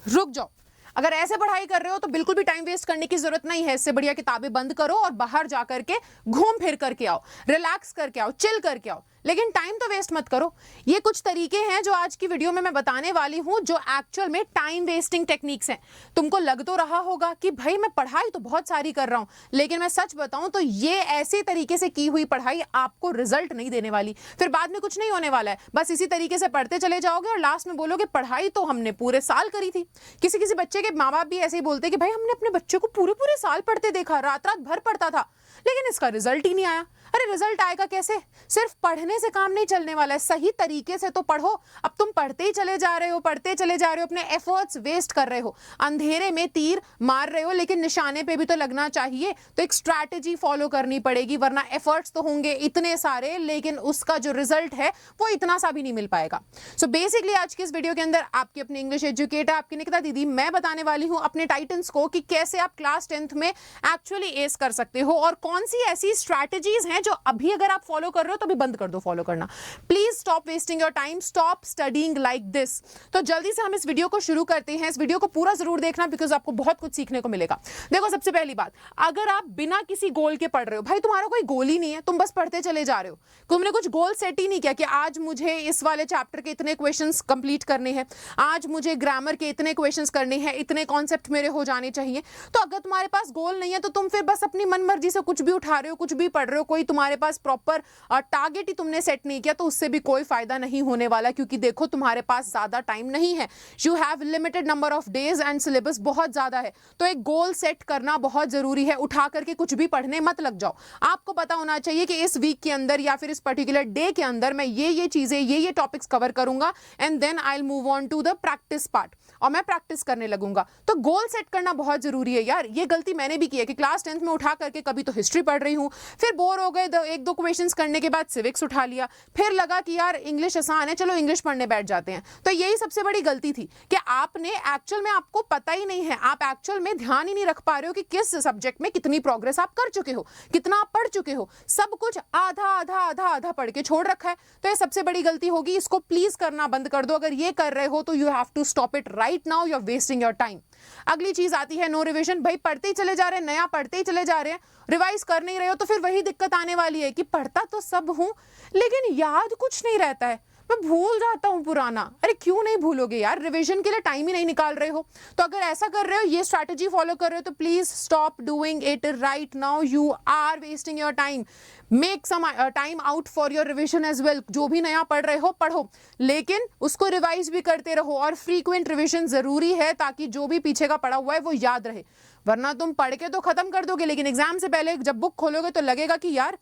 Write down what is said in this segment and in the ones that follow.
रुक जाओ। अगर ऐसे पढ़ाई कर रहे हो तो बिल्कुल भी टाइम वेस्ट करने की जरूरत नहीं है। इससे बढ़िया किताबें बंद करो और बाहर जा करके घूम फिर करके आओ, रिलैक्स करके आओ, चिल करके आओ, लेकिन टाइम तो वेस्ट मत करो। ये कुछ तरीके हैं जो आज की वीडियो में मैं बताने वाली हूं, जो एक्चुअल में टाइम वेस्टिंग टेक्निक्स हैं। तुमको लग तो रहा होगा कि भाई मैं पढ़ाई तो बहुत सारी कर रहा हूं, लेकिन मैं सच बताऊं तो ये ऐसे तरीके से की हुई पढ़ाई आपको रिजल्ट नहीं देने वाली। फिर बाद में कुछ नहीं होने वाला है, बस इसी तरीके से पढ़ते चले जाओगे और लास्ट में बोलोगे पढ़ाई तो हमने पूरे साल करी थी। किसी किसी बच्चे के माँ बाप भी ऐसे ही बोलते कि भाई हमने अपने बच्चे को पूरे पूरे साल पढ़ते देखा, रात रात भर पढ़ता था, लेकिन इसका रिजल्ट ही नहीं आया। अरे रिजल्ट आएगा कैसे? सिर्फ पढ़ने से काम नहीं चलने वाला है, सही तरीके से तो पढ़ो। अब तुम पढ़ते ही चले जा रहे हो, पढ़ते चले जा रहे हो, अपने एफर्ट्स वेस्ट कर रहे हो, अंधेरे में तीर मार रहे हो, लेकिन निशाने पे भी तो लगना चाहिए। तो एक स्ट्रैटेजी फॉलो करनी पड़ेगी, वरना एफर्ट्स तो होंगे इतने सारे, लेकिन उसका जो रिजल्ट है वो इतना सा भी नहीं मिल पाएगा। सो बेसिकली आज की इस वीडियो के अंदर आपकी अपनी इंग्लिश एजुकेटर, आपकी निकिता दीदी, मैं बताने वाली हूं अपने टाइटन्स को कि कैसे आप क्लास 10th में एक्चुअली एस कर सकते हो और कौन सी ऐसी स्ट्रैटेजीज हैं जो अभी अगर आप फॉलो कर रहे हो तो अभी बंद कर दो फॉलो करना। Please stop wasting your time, stop studying like this. तो जल्दी से हम इस वीडियो को शुरू करते हैं। इस वीडियो को पूरा जरूर देखना, बिकॉज आपको बहुत कुछ सीखने को मिलेगा। देखो, सबसे पहली बात, अगर आप बिना किसी गोल के पढ़ रहे हो, भाई तुम्हारा कोई गोल ही नहीं है, तुम बस पढ़ते चले जा रहे हो, तुमने कुछ गोल सेट ही नहीं किया कि आज मुझे इस वाले चैप्टर के इतने क्वेश्चंस कंप्लीट करने हैं, आज मुझे ग्रामर के इतने क्वेश्चंस करने हैं, इतने कॉन्सेप्ट मेरे हो जाने चाहिए। तो अगर तुम्हारे पास गोल नहीं है तो तुम फिर बस अपनी मनमर्जी से कुछ भी उठा रहे हो, कुछ भी पढ़ रहे हो, कोई तुम्हारे पास प्रॉपर टारगेट ही तुमने सेट नहीं किया, तो उससे भी कोई फायदा नहीं होने वाला, क्योंकि देखो तुम्हारे पास ज्यादा टाइम नहीं है। You have limited number of days and syllabus बहुत ज्यादा है। तो एक गोल सेट करना बहुत जरूरी है। उठा करके कुछ भी पढ़ने मत लग जाओ। आपको पता होना चाहिए कि इस वीक के अंदर या फिर इस पर्टिकुलर डे के अंदर मैं ये चीजें, ये टॉपिक्स कवर करूंगा, and then I will move on to the practice part, और मैं प्रैक्टिस करने लगूंगा। तो गोल सेट करना बहुत जरूरी है यार। ये गलती मैंने भी की है कि क्लास 10th में उठा करके कभी तो हिस्ट्री पढ़ रही हूँ, फिर बोर हो गए, एक दो क्वेश्चंस करने के बाद सिविक्स उठा लिया, फिर लगा कि यार इंग्लिश आसान है, चलो इंग्लिश पढ़ने बैठ जाते हैं। तो यही सबसे बड़ी गलती थी कि आपने एक्चुअल में, आपको पता ही नहीं है, आप एक्चुअल में ध्यान ही नहीं रख पा रहे हो कि किस सब्जेक्ट में कितनी प्रोग्रेस आप कर चुके हो, कितना आप पढ़ चुके हो। सब कुछ आधा आधा आधा आधा पढ़ के छोड़ रखा है। तो ये सबसे बड़ी गलती होगी, इसको प्लीज करना बंद कर दो। अगर ये कर रहे हो तो you have to stop it right now, you are wasting your time. अगली चीज आती है नो रिविजन। भाई पढ़ते ही चले जा रहे हैं, नया पढ़ते ही चले जा रहे हैं, रिवाइज कर नहीं रहे हो, तो फिर वही दिक्कत आने वाली है कि पढ़ता तो सब हूं लेकिन याद कुछ नहीं रहता है, मैं भूल जाता हूं पुराना। अरे क्यों नहीं भूलोगे यार, रिवीजन के लिए टाइम ही नहीं निकाल रहे हो। तो अगर ऐसा कर रहे हो, ये स्ट्रैटेजी फॉलो कर रहे हो, तो please stop doing it right now, you are wasting your time. Make some time out for your revision as well. जो भी नया पढ़ रहे हो पढ़ो, लेकिन उसको रिवाइज भी करते रहो, और फ्रीक्वेंट रिविजन जरूरी है ताकि जो भी पीछे का पढ़ा हुआ है वो याद रहे। वरना तुम पढ़ के तो खत्म कर दोगे, लेकिन एग्जाम से पहले जब बुक खोलोगे तो लगेगा कि यार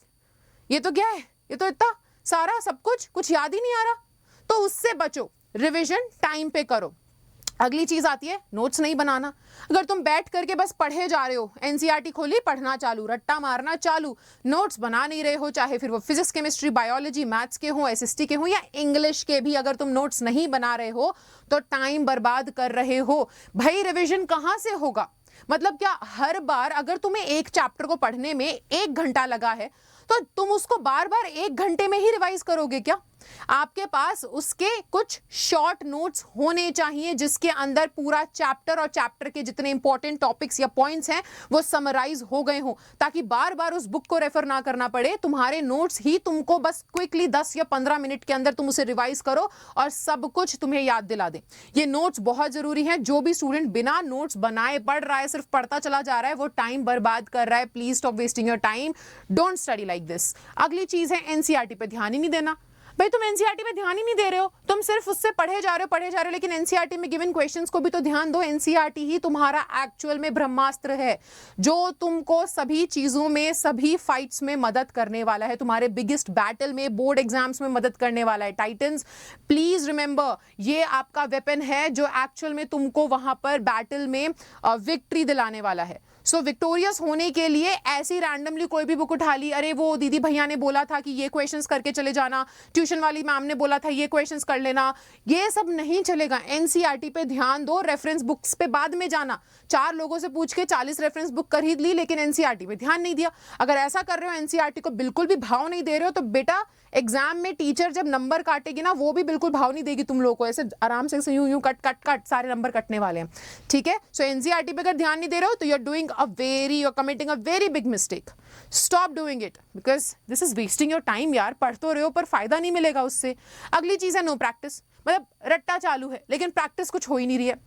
ये तो क्या है, ये तो इतना सारा सब कुछ याद ही नहीं आ रहा। तो उससे बचो, रिवीजन टाइम पे करो। अगली चीज आती है नोट्स नहीं बनाना। अगर तुम बैठ करके बस पढ़े जा रहे हो, एनसीईआरटी खोली, पढ़ना चालू, रट्टा मारना चालू, नोट्स बना नहीं रहे हो, चाहे फिर वो फिजिक्स, केमिस्ट्री, बायोलॉजी, मैथ्स के हो, एसएसटी के हो, या इंग्लिश के भी, अगर तुम नोट्स नहीं बना रहे हो तो टाइम बर्बाद कर रहे हो। भाई रिवीजन कहां से होगा? मतलब क्या हर बार अगर तुम्हें एक चैप्टर को पढ़ने में 1 घंटा लगा है तो तुम उसको बार बार 1 घंटे में ही रिवाइज करोगे क्या? आपके पास उसके कुछ शॉर्ट नोट्स होने चाहिए जिसके अंदर पूरा चैप्टर और चैप्टर के जितने इंपॉर्टेंट टॉपिक्स या पॉइंट्स हैं वो समराइज हो गए हो, ताकि बार बार उस बुक को रेफर ना करना पड़े। तुम्हारे नोट्स ही तुमको बस क्विकली 10 या 15 मिनट के अंदर तुम उसे रिवाइज करो और सब कुछ तुम्हें याद दिला दे। ये नोट्स बहुत जरूरी है। जो भी स्टूडेंट बिना नोट्स बनाए पढ़ रहा है, सिर्फ पढ़ता चला जा रहा है, वो टाइम बर्बाद कर रहा है। Please stop wasting your time, don't study like this. अगली चीज है एनसीईआरटी पे ध्यान ही नहीं देना। भाई तुम एनसीईआरटी में ध्यान ही नहीं दे रहे हो, तुम सिर्फ उससे पढ़े जा रहे हो, लेकिन एनसीईआरटी में गिवन क्वेश्चंस को भी तो ध्यान दो। एनसीईआरटी ही तुम्हारा एक्चुअल में ब्रह्मास्त्र है, जो तुमको सभी चीजों में, सभी फाइट्स में मदद करने वाला है, तुम्हारे बिगेस्ट बैटल में, बोर्ड एग्जाम्स में मदद करने वाला है। टाइटन्स प्लीज रिमेंबर, ये आपका वेपन है जो एक्चुअल में तुमको वहां पर बैटल में विक्ट्री दिलाने वाला है। सो विक्टोरियस होने के लिए ऐसी रैंडमली कोई भी बुक उठा ली, अरे वो दीदी भैया ने बोला था कि ये क्वेश्चंस करके चले जाना, ट्यूशन वाली मैम ने बोला था ये क्वेश्चंस कर लेना, ये सब नहीं चलेगा। एनसीईआरटी पे ध्यान दो, रेफरेंस बुक्स पे बाद में जाना। 4 लोगों से पूछ के 40 रेफरेंस बुक खरीद ली लेकिन एनसीईआरटी पे ध्यान नहीं दिया। अगर ऐसा कर रहे हो, एनसीईआरटी को बिल्कुल भी भाव नहीं दे रहे हो, तो बेटा एग्जाम में टीचर जब नंबर काटेगी ना, वो भी बिल्कुल भाव नहीं देगी तुम लोगों को, ऐसे आराम से यूं यूं कट कट कट सारे नंबर कटने वाले हैं, ठीक है। सो एनसीईआरटी पे अगर ध्यान नहीं दे रहे हो तो you are committing a very big mistake. Stop doing it because this is wasting your time यार। पढ़ तो रहे हो पर फायदा नहीं मिलेगा उससे। अगली चीज है नो प्रैक्टिस, मतलब रट्टा चालू है लेकिन प्रैक्टिस कुछ हो ही नहीं रही है।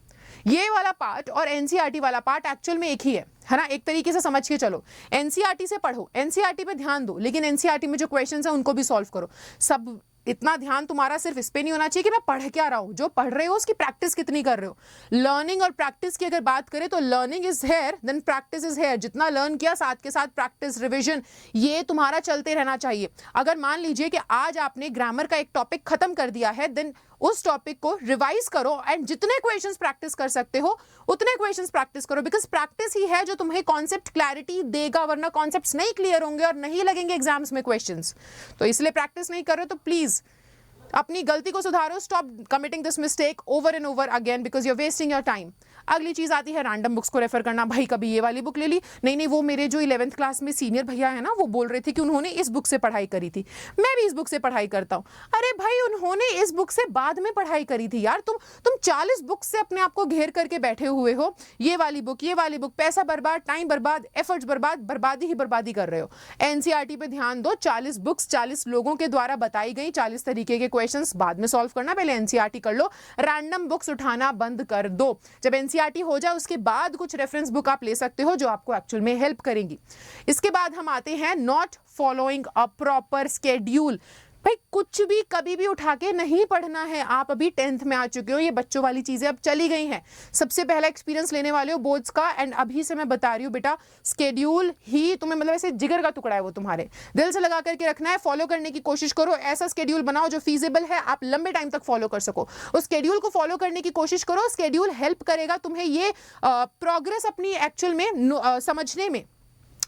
ये वाला पार्ट और एनसीईआरटी वाला पार्ट एक्चुअल में एक ही है ना, एक तरीके से समझ के चलो। एनसीईआरटी से पढ़ो, एनसीईआरटी पे ध्यान दो, लेकिन एनसीईआरटी में जो क्वेश्चंस हैं उनको भी सॉल्व करो। सब इतना ध्यान तुम्हारा सिर्फ इस पे नहीं होना चाहिए कि मैं पढ़ क्या रहा हूं, जो पढ़ रहे हो उसकी प्रैक्टिस कितनी कर रहे हो। लर्निंग और प्रैक्टिस की अगर बात करें तो learning is here then practice is here. जितना लर्न किया साथ के साथ प्रैक्टिस, रिविजन, ये तुम्हारा चलते रहना चाहिए। अगर मान लीजिए कि आज आपने ग्रामर का एक टॉपिक खत्म कर दिया है, देन उस टॉपिक को रिवाइज करो एंड जितने क्वेश्चंस प्रैक्टिस कर सकते हो उतने क्वेश्चंस प्रैक्टिस करो, बिकॉज प्रैक्टिस ही है जो तुम्हें कॉन्सेप्ट क्लैरिटी देगा, वरना कॉन्सेप्ट्स नहीं क्लियर होंगे और नहीं लगेंगे एग्जाम्स में क्वेश्चंस। तो इसलिए प्रैक्टिस नहीं कर रहे हो तो प्लीज अपनी गलती को सुधारो। Stop committing this mistake over and over again because you are wasting your time. अगली चीज आती है रैंडम बुक्स को रेफर करना। भाई कभी ये वाली बुक ले ली, नहीं वो मेरे जो 11th क्लास में सीनियर भैया है ना, वो बोल रहे थे कि उन्होंने इस बुक से पढ़ाई करी थी, मैं भी इस बुक से पढ़ाई करता हूँ। अरे भाई उन्होंने इस बुक से बाद में पढ़ाई करी थी यार। तुम 40 बुक से अपने आप को घेर करके बैठे हुए हो, ये वाली बुक, पैसा बर्बाद, टाइम बर्बाद, एफर्ट्स बर्बाद, बर्बादी ही बर्बादी कर रहे हो। एनसीईआरटी पे ध्यान दो, 40 बुक्स 40 लोगों के द्वारा बताई गई 40 तरीके के क्वेश्चंस बाद में सॉल्व करना, पहले एनसीईआरटी कर लो। रैंडम बुक्स उठाना बंद कर दो। जब एनसीईआरटी हो जाए उसके बाद कुछ रेफरेंस बुक आप ले सकते हो जो आपको एक्चुअल में हेल्प करेंगी। इसके बाद हम आते हैं not following a proper schedule. भाई कुछ भी कभी भी उठा के नहीं पढ़ना है। आप अभी 10th में आ चुके हो, ये बच्चों वाली चीजें अब चली गई हैं। सबसे पहला एक्सपीरियंस लेने वाले हो बोर्ड्स का, एंड अभी से मैं बता रही हूँ बेटा, स्केड्यूल ही तुम्हें मतलब ऐसे जिगर का टुकड़ा है, वो तुम्हारे दिल से लगा करके रखना है, फॉलो करने की कोशिश करो। ऐसा स्केड्यूल बनाओ जो फीजिबल है, आप लंबे टाइम तक फॉलो कर सको। उस स्केड्यूल को फॉलो करने की कोशिश करो। स्केड्यूल हेल्प करेगा तुम्हें ये प्रोग्रेस अपनी एक्चुअल में समझने में।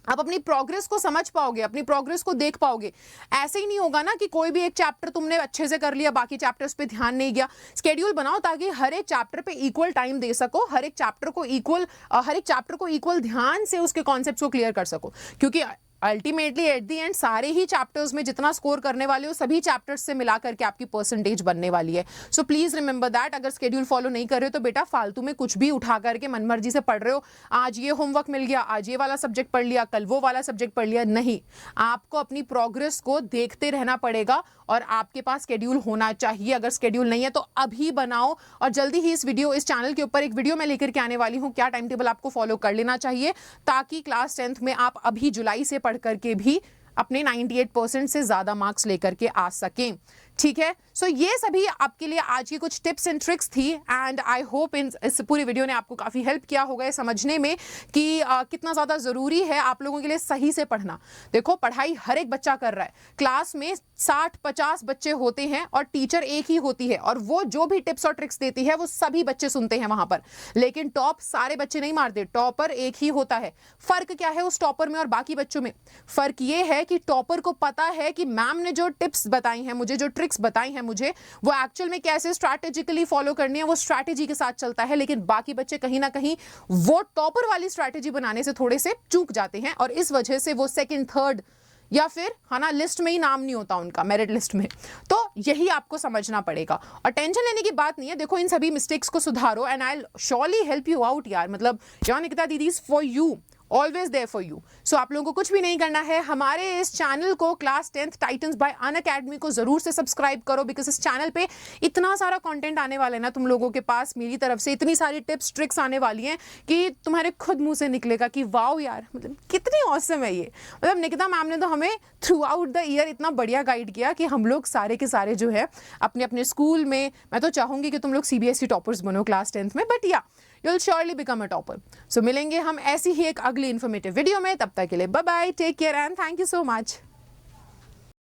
आप अपनी प्रोग्रेस को समझ पाओगे, अपनी प्रोग्रेस को देख पाओगे। ऐसे ही नहीं होगा ना कि कोई भी एक चैप्टर तुमने अच्छे से कर लिया, बाकी चैप्टर्स पे ध्यान नहीं गया। स्केड्यूल बनाओ ताकि हर एक चैप्टर पे इक्वल टाइम दे सको, हर एक चैप्टर को इक्वल ध्यान से उसके कॉन्सेप्ट्स को क्लियर कर सको। क्योंकि अल्टीमेटली एट द एंड सारे ही चैप्टर्स में जितना स्कोर करने वाले हो, सभी चैप्टर्स से मिला करके आपकी परसेंटेज बनने वाली है। So please remember that. अगर स्केड्यूल फॉलो नहीं कर रहे हो तो बेटा फालतू में कुछ भी उठा करके मनमर्जी से पढ़ रहे हो, आज ये होमवर्क मिल गया, आज ये वाला सब्जेक्ट पढ़ लिया, कल वो वाला सब्जेक्ट पढ़ लिया, नहीं। आपको अपनी प्रोग्रेस को देखते रहना पड़ेगा और आपके पास स्केड्यूल होना चाहिए। अगर स्केड्यूल नहीं है तो अभी बनाओ, और जल्दी ही इस चैनल के ऊपर एक वीडियो मैं लेकर के आने वाली हूँ, क्या टाइम टेबल आपको फॉलो कर लेना चाहिए ताकि क्लास 10th में आप अभी जुलाई से पढ़ करके भी अपने 98% से ज्यादा मार्क्स लेकर के आ सकें। ठीक है, सो ये सभी आपके लिए आज की कुछ टिप्स एंड ट्रिक्स थी, एंड आई होप इस पूरी वीडियो ने आपको काफी हेल्प किया होगा ये समझने में कि कितना ज्यादा जरूरी है आप लोगों के लिए सही से पढ़ना। देखो पढ़ाई हर एक बच्चा कर रहा है, क्लास में 60-50 बच्चे होते हैं और टीचर एक ही होती है, और वो जो भी टिप्स और ट्रिक्स देती है वो सभी बच्चे सुनते हैं वहां पर। लेकिन टॉप सारे बच्चे नहीं मारते, टॉपर एक ही होता है। फर्क क्या है उस टॉपर में और बाकी बच्चों में? फर्क ये है कि टॉपर को पता है कि मैम ने जो टिप्स बताई हैं मुझे, जो ट्रिक्स बताई हैं मुझे, वो एक्चुअल में कैसे स्ट्रैटेजिकली फॉलो करनी है, वो स्ट्रैटेजी के साथ चलता है। लेकिन बाकी बच्चे कहीं ना कहीं वो टॉपर वाली स्ट्रैटेजी बनाने से थोड़े से चूक जाते हैं, और इस वजह से वो सेकंड, थर्ड या फिर ना लिस्ट में ही नाम नहीं होता उनका, मेरिट लिस्ट में। तो यही आपको समझना पड़ेगा, और टेंशन लेने की बात नहीं है। देखो इन सभी मिस्टेक्स को सुधारो and I will surely help you out यार। मतलब निकिता दीदी is for you, always there for you. So आप लोगों को कुछ भी नहीं करना है, हमारे इस चैनल को class 10th titans bye Unacademy को जरूर से सब्सक्राइब karo, बिकॉज इस चैनल पे इतना सारा कंटेंट आने वाला है ना तुम लोगों के पास, मेरी तरफ से इतनी सारी टिप्स ट्रिक्स आने वाली हैं कि तुम्हारे खुद मुंह से निकलेगा कि वाओ यार, मतलब कितनी ऑसम है ये। मतलब निकिता मैम ने तो हमें थ्रू आउट द ईयर इतना बढ़िया गाइड किया कि हम लोग सारे के सारे जो है अपने अपने स्कूल में, मैं तो चाहूंगी कि तुम लोग CBSE टॉपर्स बनो क्लास 10th में, बट या you'll surely become a topper. So मिलेंगे हम ऐसी ही एक अगली इन्फॉर्मेटिव वीडियो में, तब तक के लिए bye bye, take care and thank you so much.